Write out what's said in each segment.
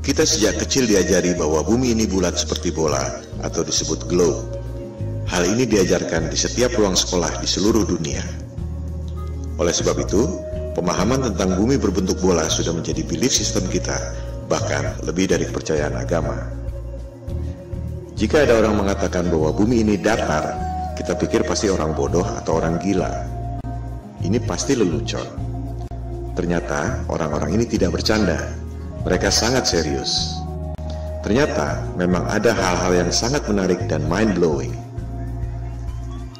Kita sejak kecil diajari bahwa bumi ini bulat seperti bola atau disebut globe. Hal ini diajarkan di setiap ruang sekolah di seluruh dunia. Oleh sebab itu, pemahaman tentang bumi berbentuk bola sudah menjadi belief system kita, bahkan lebih dari kepercayaan agama. Jika ada orang mengatakan bahwa bumi ini datar, kita pikir pasti orang bodoh atau orang gila. Ini pasti lelucon. Ternyata orang-orang ini tidak bercanda. Mereka sangat serius. Ternyata memang ada hal-hal yang sangat menarik dan mind-blowing.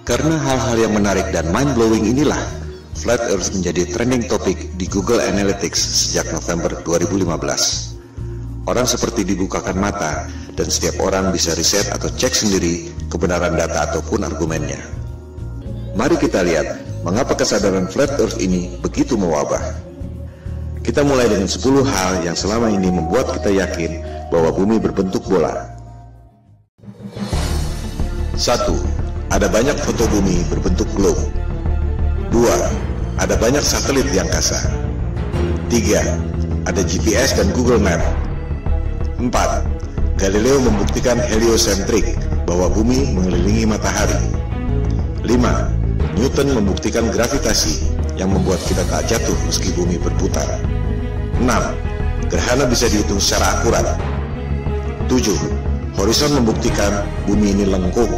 Karena hal-hal yang menarik dan mind-blowing inilah, Flat Earth menjadi trending topic di Google Analytics sejak November 2015. Orang seperti dibukakan mata, dan setiap orang bisa riset atau cek sendiri kebenaran data ataupun argumennya. Mari kita lihat mengapa kesadaran Flat Earth ini begitu mewabah. Kita mulai dengan 10 hal yang selama ini membuat kita yakin bahwa bumi berbentuk bola. 1. Ada banyak foto bumi berbentuk globe. 2. Ada banyak satelit di angkasa. 3. Ada GPS dan Google Map. 4. Galileo membuktikan heliosentrik, bahwa bumi mengelilingi matahari. 5. Newton membuktikan gravitasi, yang membuat kita tak jatuh meski bumi berputar. 6. Gerhana bisa dihitung secara akurat. 7. Horizon membuktikan bumi ini lengkung.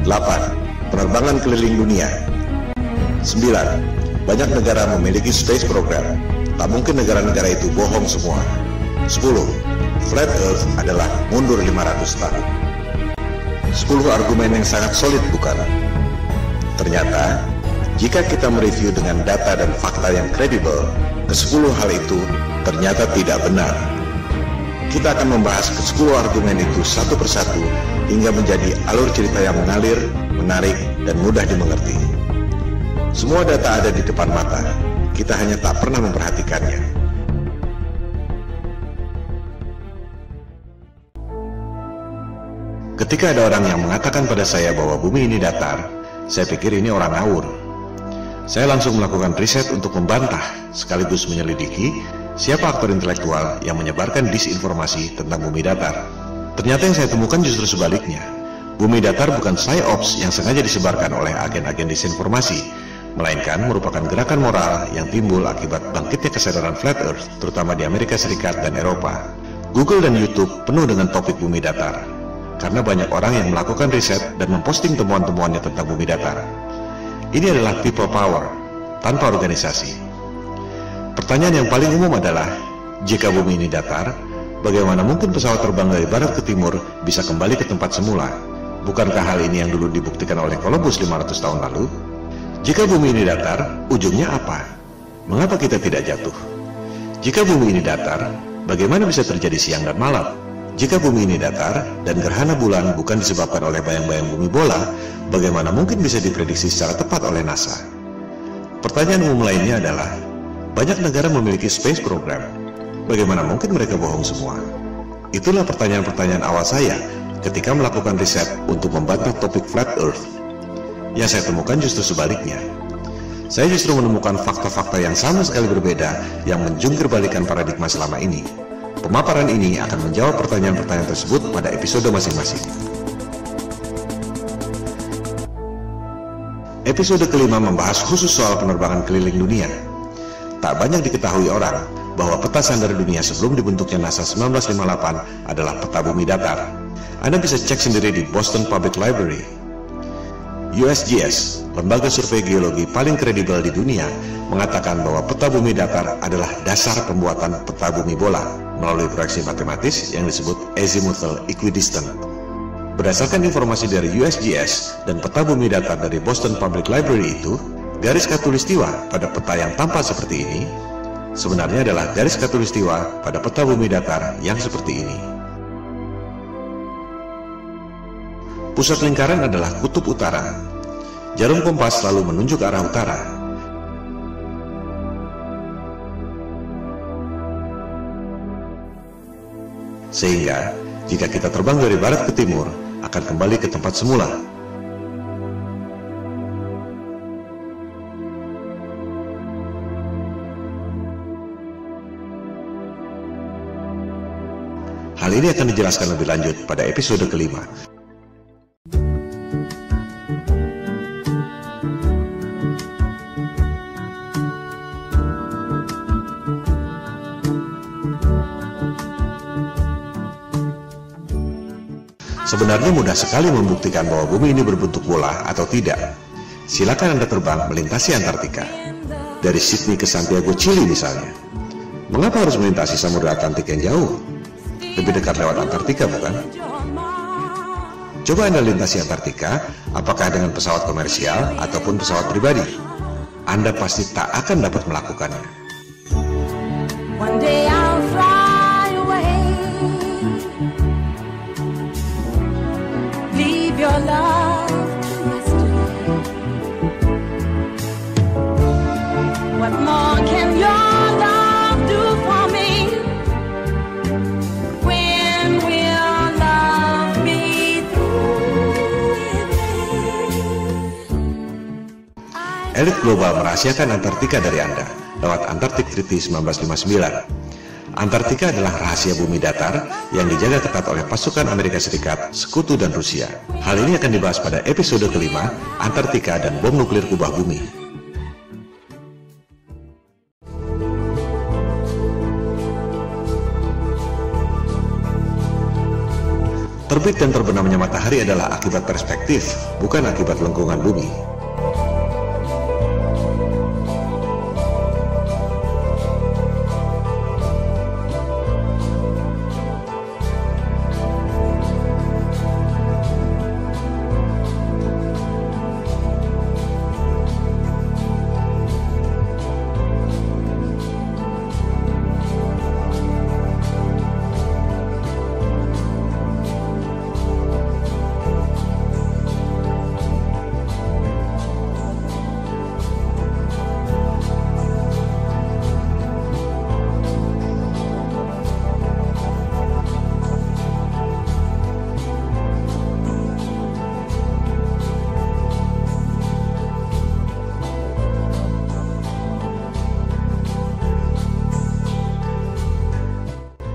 8. Penerbangan keliling dunia. 9. Banyak negara memiliki space program. Tak mungkin negara-negara itu bohong semua. 10. Flat Earth adalah mundur 500 tahun. 10 argumen yang sangat solid, bukan? Ternyata, jika kita mereview dengan data dan fakta yang kredibel, ke-10 hal itu ternyata tidak benar. Kita akan membahas ke-10 argumen itu satu persatu hingga menjadi alur cerita yang mengalir, menarik, dan mudah dimengerti. Semua data ada di depan mata, kita hanya tak pernah memperhatikannya. Ketika ada orang yang mengatakan pada saya bahwa bumi ini datar, saya pikir ini orang ngawur. Saya langsung melakukan riset untuk membantah, sekaligus menyelidiki siapa aktor intelektual yang menyebarkan disinformasi tentang bumi datar. Ternyata yang saya temukan justru sebaliknya. Bumi datar bukan psyops yang sengaja disebarkan oleh agen-agen disinformasi, melainkan merupakan gerakan moral yang timbul akibat bangkitnya kesadaran Flat Earth, terutama di Amerika Serikat dan Eropa. Google dan YouTube penuh dengan topik bumi datar, karena banyak orang yang melakukan riset dan memposting temuan-temuannya tentang bumi datar. Ini adalah people power, tanpa organisasi. Pertanyaan yang paling umum adalah, jika bumi ini datar, bagaimana mungkin pesawat terbang dari barat ke timur bisa kembali ke tempat semula? Bukankah hal ini yang dulu dibuktikan oleh Columbus 500 tahun lalu? Jika bumi ini datar, ujungnya apa? Mengapa kita tidak jatuh? Jika bumi ini datar, bagaimana bisa terjadi siang dan malam? Jika bumi ini datar dan gerhana bulan bukan disebabkan oleh bayang-bayang bumi bola, bagaimana mungkin bisa diprediksi secara tepat oleh NASA? Pertanyaan umum lainnya adalah, banyak negara memiliki space program. Bagaimana mungkin mereka bohong semua? Itulah pertanyaan-pertanyaan awal saya ketika melakukan riset untuk membantah topik Flat Earth. Yang saya temukan justru sebaliknya. Saya justru menemukan fakta-fakta yang sama sekali berbeda yang menjungkir-balikan paradigma selama ini. Pemaparan ini akan menjawab pertanyaan-pertanyaan tersebut pada episode masing-masing. Episode kelima membahas khusus soal penerbangan keliling dunia. Tak banyak diketahui orang bahwa peta sandar dunia sebelum dibentuknya NASA 1958 adalah peta bumi datar. Anda bisa cek sendiri di Boston Public Library. USGS, lembaga survei geologi paling kredibel di dunia, mengatakan bahwa peta bumi datar adalah dasar pembuatan peta bumi bola melalui proyeksi matematis yang disebut azimuthal equidistant. Berdasarkan informasi dari USGS dan peta bumi datar dari Boston Public Library itu, garis khatulistiwa pada peta yang tampak seperti ini sebenarnya adalah garis khatulistiwa pada peta bumi datar yang seperti ini. Pusat lingkaran adalah kutub utara. Jarum kompas selalu menunjuk arah utara. Sehingga, jika kita terbang dari barat ke timur, akan kembali ke tempat semula. Hal ini akan dijelaskan lebih lanjut pada episode kelima. Sebenarnya mudah sekali membuktikan bahwa bumi ini berbentuk bola atau tidak. Silakan Anda terbang melintasi Antartika. Dari Sydney ke Santiago, Chili misalnya. Mengapa harus melintasi Samudra Atlantik yang jauh? Lebih dekat lewat Antartika, bukan? Coba Anda lintasi Antartika, apakah dengan pesawat komersial ataupun pesawat pribadi. Anda pasti tak akan dapat melakukannya. One day I'll fly away. Leave your love to yesterday. What more can your love do for me? When will love be through with me? Elit global merahasiakan Antartika dari Anda lewat Antarctic Treaty 1959. Antartika adalah rahasia bumi datar yang dijaga ketat oleh pasukan Amerika Serikat, Sekutu, dan Rusia. Hal ini akan dibahas pada episode kelima, Antartika dan bom nuklir kubah bumi. Terbit dan terbenamnya matahari adalah akibat perspektif, bukan akibat lengkungan bumi.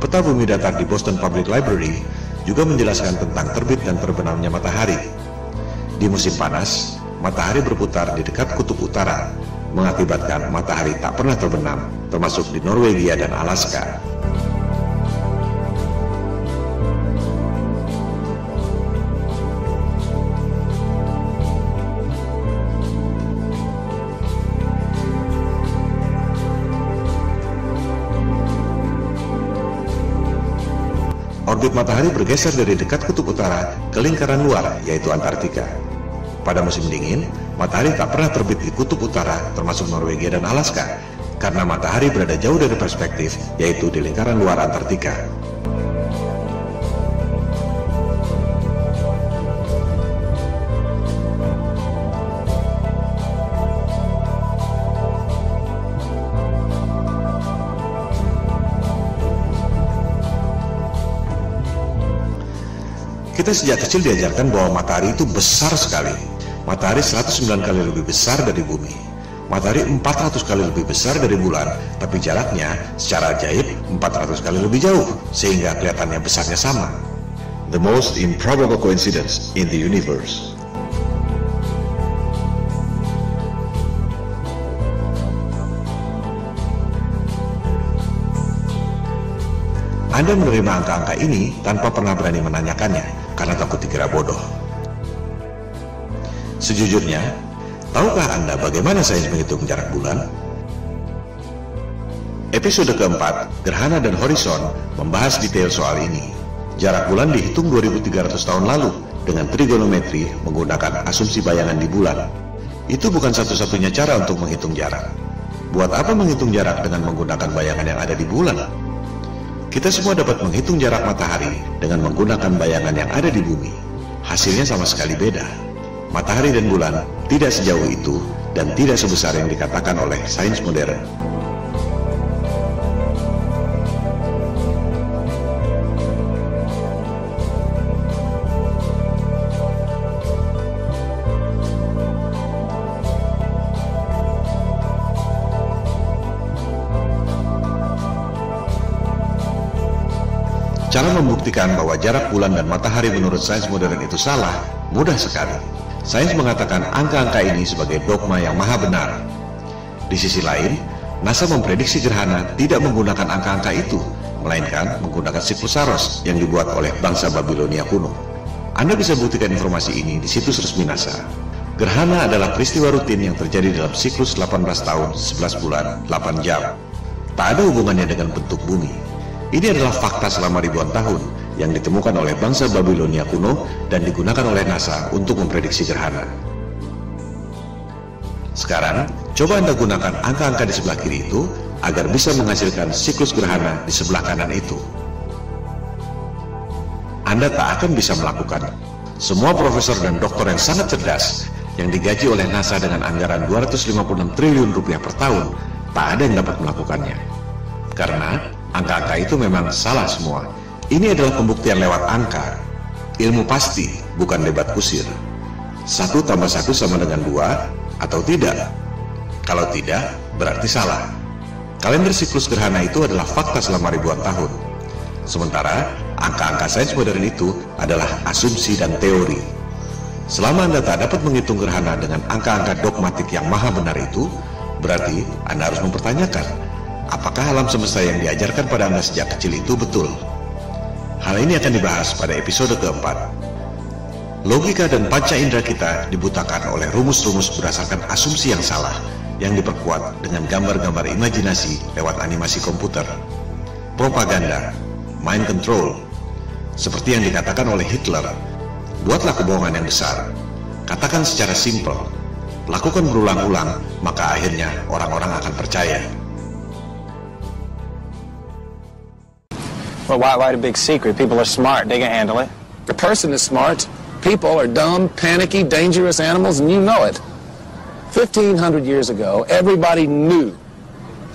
Peta bumi datar di Boston Public Library juga menjelaskan tentang terbit dan terbenamnya matahari. Di musim panas, matahari berputar di dekat kutub utara, mengakibatkan matahari tak pernah terbenam, termasuk di Norwegia dan Alaska. Orbit matahari bergeser dari dekat kutub utara ke lingkaran luar, yaitu Antartika. Pada musim dingin, matahari tak pernah terbit di kutub utara, termasuk Norwegia dan Alaska, karena matahari berada jauh dari perspektif, yaitu di lingkaran luar Antartika. Kita sejak kecil diajarkan bahwa matahari itu besar sekali. Matahari 109 kali lebih besar dari bumi. Matahari 400 kali lebih besar dari bulan, tapi jaraknya secara ajaib 400 kali lebih jauh, sehingga kelihatannya besarnya sama. The most improbable coincidence in the universe. Anda menerima angka-angka ini tanpa pernah berani menanyakannya, karena takut dikira bodoh. Sejujurnya, tahukah Anda bagaimana sains menghitung jarak bulan? Episode keempat, Gerhana dan Horizon, membahas detail soal ini. Jarak bulan dihitung 2300 tahun lalu dengan trigonometri menggunakan asumsi bayangan di bulan. Itu bukan satu-satunya cara untuk menghitung jarak. Buat apa menghitung jarak dengan menggunakan bayangan yang ada di bulan? Kita semua dapat menghitung jarak matahari dengan menggunakan bayangan yang ada di bumi. Hasilnya sama sekali beda. Matahari dan bulan tidak sejauh itu dan tidak sebesar yang dikatakan oleh sains modern. Cara membuktikan bahwa jarak bulan dan matahari menurut sains modern itu salah, mudah sekali. Sains mengatakan angka-angka ini sebagai dogma yang maha benar. Di sisi lain, NASA memprediksi gerhana tidak menggunakan angka-angka itu, melainkan menggunakan siklus Saros yang dibuat oleh bangsa Babilonia kuno. Anda bisa buktikan informasi ini di situs resmi NASA. Gerhana adalah peristiwa rutin yang terjadi dalam siklus 18 tahun, 11 bulan, 8 jam. Tak ada hubungannya dengan bentuk bumi. Ini adalah fakta selama ribuan tahun yang ditemukan oleh bangsa Babilonia kuno dan digunakan oleh NASA untuk memprediksi gerhana. Sekarang, coba Anda gunakan angka-angka di sebelah kiri itu agar bisa menghasilkan siklus gerhana di sebelah kanan itu. Anda tak akan bisa melakukan. Semua profesor dan doktor yang sangat cerdas yang digaji oleh NASA dengan anggaran 256 triliun rupiah per tahun, tak ada yang dapat melakukannya. Karena angka-angka itu memang salah semua. Ini adalah pembuktian lewat angka. Ilmu pasti, bukan debat kusir. 1 tambah 1 sama dengan 2 atau tidak? Kalau tidak, berarti salah. Kalender siklus gerhana itu adalah fakta selama ribuan tahun. Sementara, angka-angka sains modern itu adalah asumsi dan teori. Selama Anda tak dapat menghitung gerhana dengan angka-angka dogmatik yang maha benar itu, berarti Anda harus mempertanyakan, apakah alam semesta yang diajarkan pada Anda sejak kecil itu betul? Hal ini akan dibahas pada episode keempat. Logika dan panca indera kita dibutakan oleh rumus-rumus berdasarkan asumsi yang salah, yang diperkuat dengan gambar-gambar imajinasi lewat animasi komputer. Propaganda, mind control, seperti yang dikatakan oleh Hitler, buatlah kebohongan yang besar, katakan secara simpel, lakukan berulang-ulang, maka akhirnya orang-orang akan percaya. Well, why the big secret? People are smart. They can handle it. The person is smart. People are dumb, panicky, dangerous animals, and you know it. 1,500 years ago, everybody knew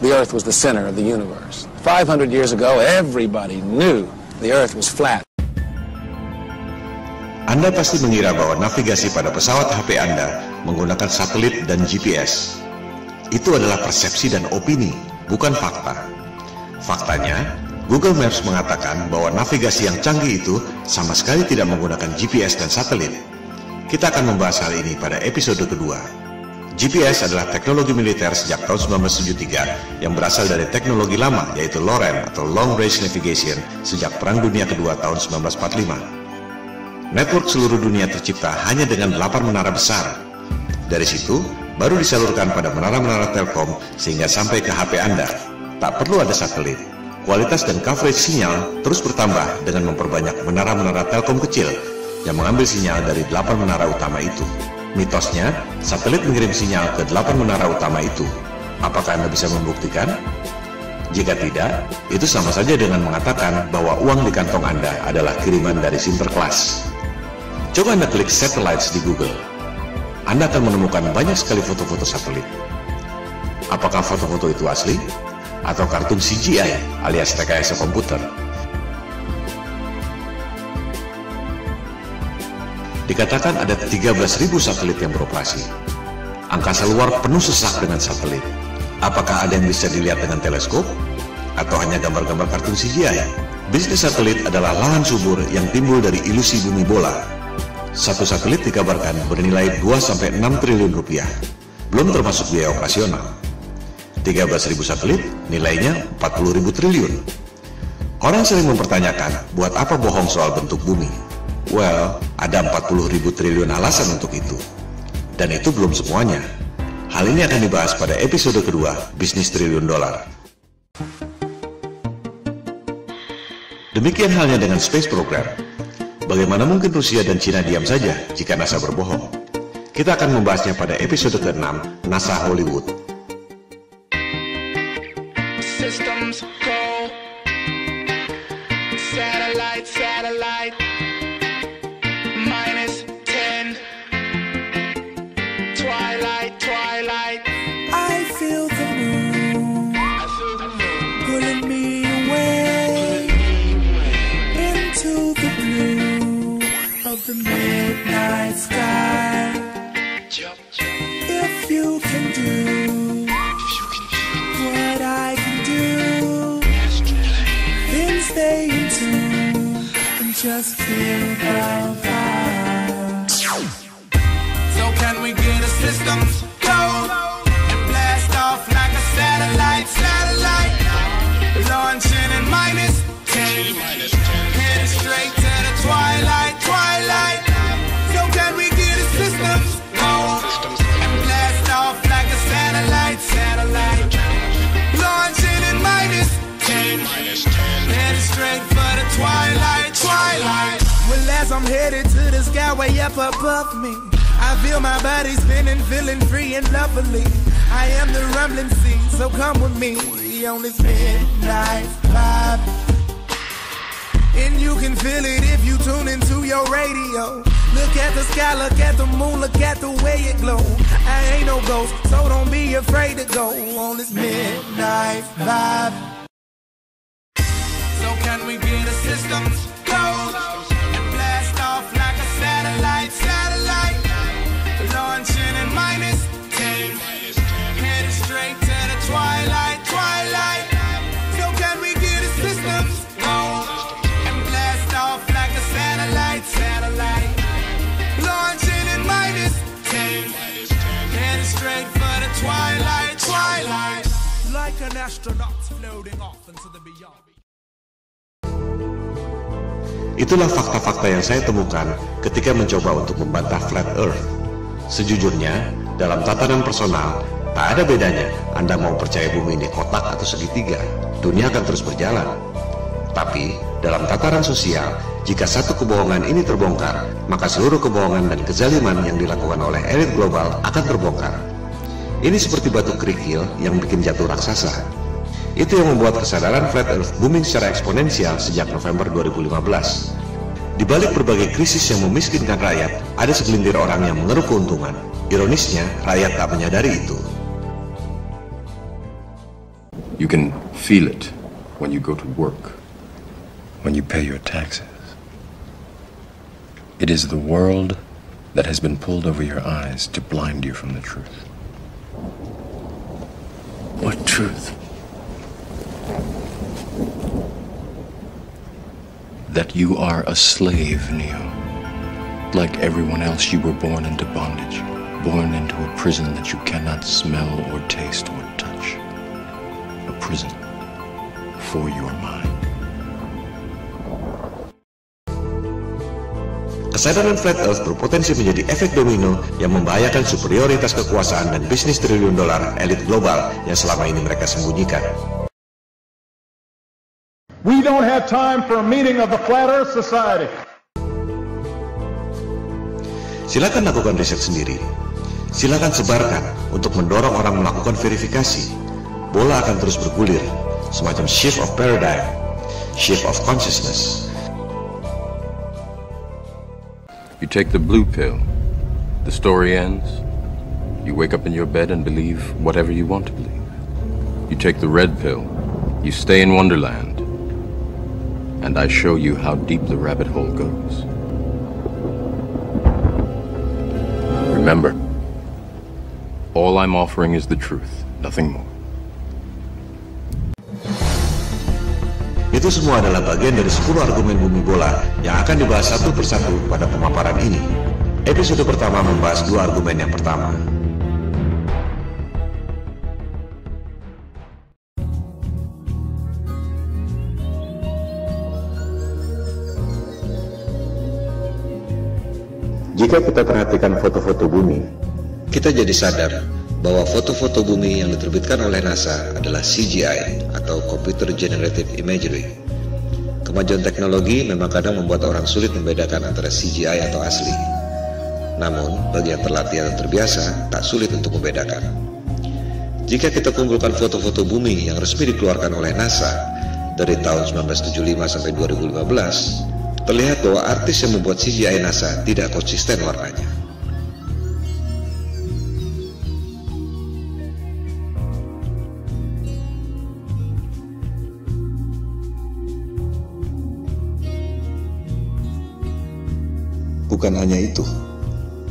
the Earth was the center of the universe. 500 years ago, everybody knew the Earth was flat. Anda pasti mengira bahwa navigasi pada pesawat HP Anda menggunakan satelit dan GPS. Itu adalah persepsi dan opini, bukan fakta. Faktanya, Google Maps mengatakan bahwa navigasi yang canggih itu sama sekali tidak menggunakan GPS dan satelit. Kita akan membahas hal ini pada episode kedua. GPS adalah teknologi militer sejak tahun 1973 yang berasal dari teknologi lama, yaitu LORAN atau Long Range Navigation sejak Perang Dunia Kedua tahun 1945. Network seluruh dunia tercipta hanya dengan 8 menara besar. Dari situ, baru disalurkan pada menara-menara Telkom sehingga sampai ke HP Anda. Tak perlu ada satelit. Kualitas dan coverage sinyal terus bertambah dengan memperbanyak menara-menara Telkom kecil yang mengambil sinyal dari 8 menara utama itu. Mitosnya, satelit mengirim sinyal ke 8 menara utama itu. Apakah Anda bisa membuktikan? Jika tidak, itu sama saja dengan mengatakan bahwa uang di kantong Anda adalah kiriman dari Sinterklas. Coba Anda klik satellites di Google. Anda akan menemukan banyak sekali foto-foto satelit. Apakah foto-foto itu asli? Atau kartun CGI alias rekayasa komputer? Dikatakan ada 13.000 satelit yang beroperasi. Angkasa luar penuh sesak dengan satelit. Apakah ada yang bisa dilihat dengan teleskop? Atau hanya gambar-gambar kartun CGI? Bisnis satelit adalah lahan subur yang timbul dari ilusi bumi bola. Satu satelit dikabarkan bernilai 2-6 triliun rupiah, belum termasuk biaya operasional. 13.000 satelit nilainya 40.000 triliun. Orang sering mempertanyakan, buat apa bohong soal bentuk bumi? Well, ada 40.000 triliun alasan untuk itu. Dan itu belum semuanya. Hal ini akan dibahas pada episode kedua, Bisnis Triliun Dolar. Demikian halnya dengan Space Program. Bagaimana mungkin Rusia dan Cina diam saja jika NASA berbohong? Kita akan membahasnya pada episode ke-6, NASA Hollywood. Systems go. Satellite, satellite. -10. Twilight, twilight. I feel the moon pulling me away into the blue of the midnight sky. If you can do what I can do, then stay in tune just feel the vibe. So can we get a systems go and blast off like a satellite, launching in -10, headed straight to the twilight. So can we get a systems go and blast off like a satellite, launching in -10, headed straight for the twilight. Well, as I'm headed to the sky way up above me, I feel my body spinning, feeling free and lovely. I am the rumbling sea, so come with me on this midnight vibe. And you can feel it if you tune into your radio. Look at the sky, look at the moon, look at the way it glow. I ain't no ghost, so don't be afraid to go on this midnight vibe. So can we get a systems go and blast off like a satellite, launching in -10, headed straight to the twilight. So can we get a systems go and blast off like a satellite, launching in -10, headed straight for the twilight. Like an astronaut floating off into the beyond. Itulah fakta-fakta yang saya temukan ketika mencoba untuk membantah Flat Earth. Sejujurnya, dalam tatanan personal, tak ada bedanya Anda mau percaya bumi ini kotak atau segitiga, dunia akan terus berjalan. Tapi, dalam tataran sosial, jika satu kebohongan ini terbongkar, maka seluruh kebohongan dan kezaliman yang dilakukan oleh elit global akan terbongkar. Ini seperti batu kerikil yang bikin jatuh raksasa. Itu yang membuat kesadaran Flat Earth booming secara eksponensial sejak November 2015. Di balik berbagai krisis yang memiskinkan rakyat, ada segelintir orang yang mengeruk keuntungan. Ironisnya, rakyat tak menyadari itu. You can feel it when you go to work, when you pay your taxes. It is the world that has been pulled over your eyes to blind you from the truth. What truth? That you are a slave, Neo. Like everyone else, you were born into bondage, born into a prison that you cannot smell or taste or touch. A prison for your mind. Kesadaran Flat Earth berpotensi menjadi efek domino yang membahayakan superioritas kekuasaan dan bisnis triliun dolar elit global yang selama ini mereka sembunyikan. We don't have time for a meeting of the Flat Earth Society. Silakan lakukan riset sendiri. Silakan sebarkan untuk mendorong orang melakukan verifikasi. Bola akan terus bergulir, semacam shift of paradigm, shift of consciousness. You take the blue pill, the story ends. You wake up in your bed and believe whatever you want to believe. You take the red pill, you stay in Wonderland, and I show you how deep the rabbit hole goes. Remember, all I'm offering is the truth, nothing more. Itu semua adalah bagian dari 10 argumen bumi bola yang akan dibahas satu persatu pada pemaparan ini. Episode pertama membahas 2 argumen yang pertama. Jika kita perhatikan foto-foto bumi, kita jadi sadar bahwa foto-foto bumi yang diterbitkan oleh NASA adalah CGI atau Computer Generative Imagery. Kemajuan teknologi memang kadang membuat orang sulit membedakan antara CGI atau asli. Namun, bagi yang terlatih atau terbiasa, tak sulit untuk membedakan. Jika kita kumpulkan foto-foto bumi yang resmi dikeluarkan oleh NASA dari tahun 1975 sampai 2015, terlihat bahwa artis yang membuat CGI NASA tidak konsisten warnanya. Bukan hanya itu,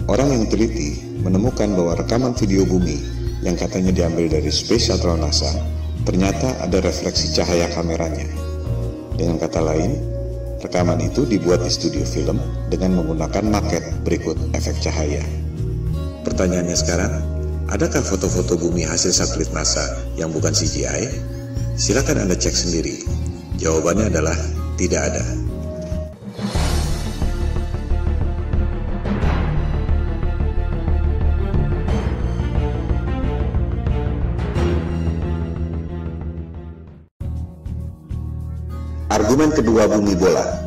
orang yang teliti menemukan bahwa rekaman video bumi yang katanya diambil dari Space Shuttle NASA ternyata ada refleksi cahaya kameranya. Dengan kata lain, rekaman itu dibuat di studio film dengan menggunakan maket berikut efek cahaya. Pertanyaannya sekarang, adakah foto-foto bumi hasil satelit NASA yang bukan CGI? Silakan Anda cek sendiri. Jawabannya adalah tidak ada. Argumen kedua bumi bola.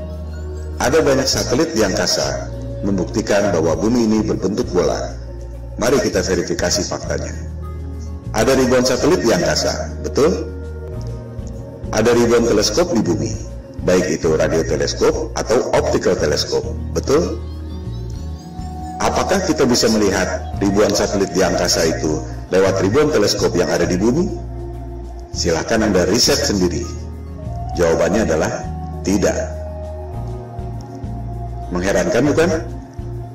Ada banyak satelit di angkasa membuktikan bahwa bumi ini berbentuk bola. Mari kita verifikasi faktanya. Ada ribuan satelit di angkasa, betul? Ada ribuan teleskop di bumi, baik itu radioteleskop atau optical teleskop, betul? Apakah kita bisa melihat ribuan satelit di angkasa itu lewat ribuan teleskop yang ada di bumi? Silakan Anda riset sendiri. Jawabannya adalah tidak. Mengherankan bukan?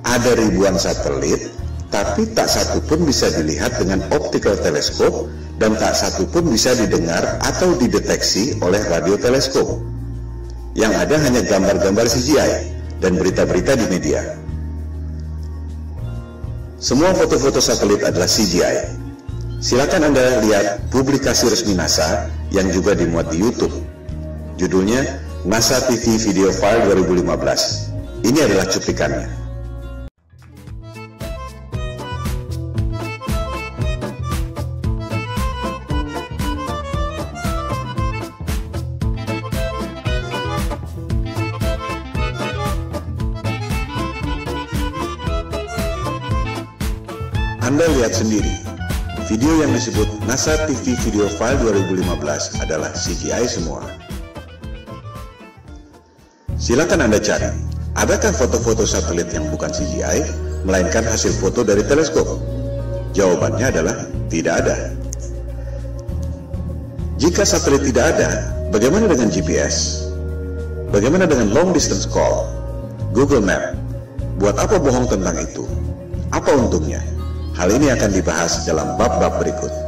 Ada ribuan satelit, tapi tak satu pun bisa dilihat dengan optical teleskop dan tak satu pun bisa didengar atau dideteksi oleh radioteleskop. Yang ada hanya gambar-gambar CGI dan berita-berita di media. Semua foto-foto satelit adalah CGI. Silakan Anda lihat publikasi resmi NASA yang juga dimuat di YouTube. Judulnya NASA TV Video File 2015. Ini adalah cuplikannya. Anda lihat sendiri, video yang disebut NASA TV Video File 2015 adalah CGI semua. Silakan Anda cari, adakah foto-foto satelit yang bukan CGI, melainkan hasil foto dari teleskop? Jawabannya adalah tidak ada. Jika satelit tidak ada, bagaimana dengan GPS? Bagaimana dengan long distance call? Google Map? Buat apa bohong tentang itu? Apa untungnya? Hal ini akan dibahas dalam bab-bab berikut.